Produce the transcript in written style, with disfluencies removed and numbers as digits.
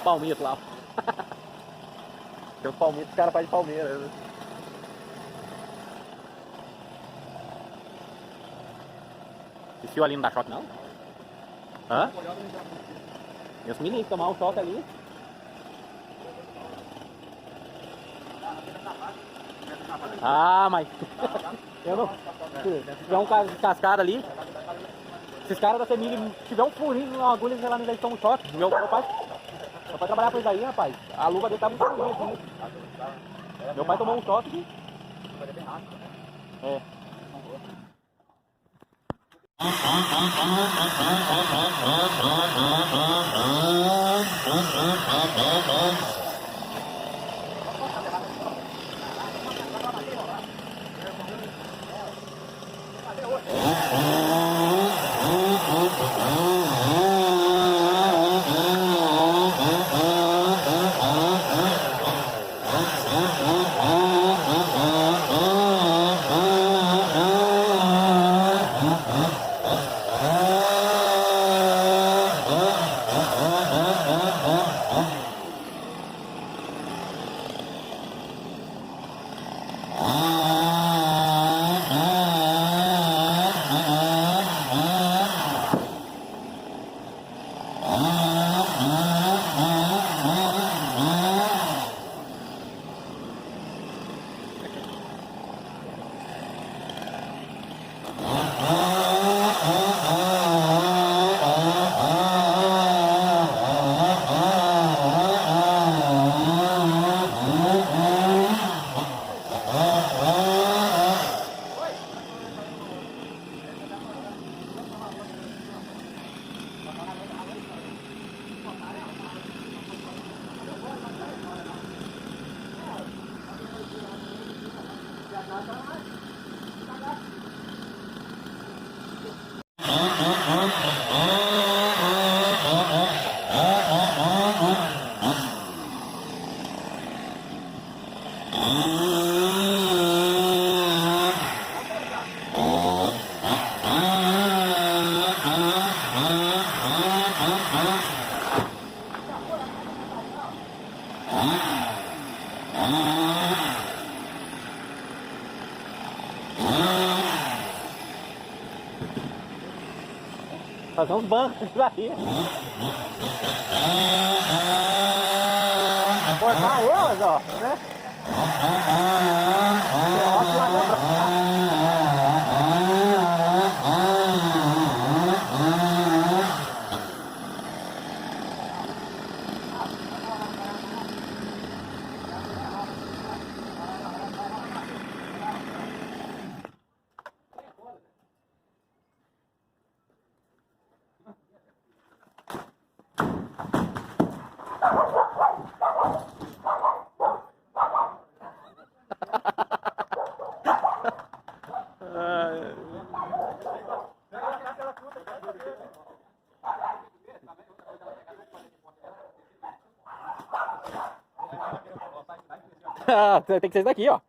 Palmito lá. Tem o palmito, os caras fazem palmeira. Né? Esse fio ali não dá choque não? Hã? Deus me livre, tomar um choque ali. Ah, mas... eu não... Se tiver um caso de cascada ali... Se esses caras da Semilha tiver um furinho numa agulha, eles lá me tomam um choque. Meu pai trabalhar com isso aí, rapaz. A luva dele tá muito ruim assim. Meu pai tomou um choque de... É. Fazer uns bancos aí. Cortar elas, ó, né? Tem que ser isso daqui, ó.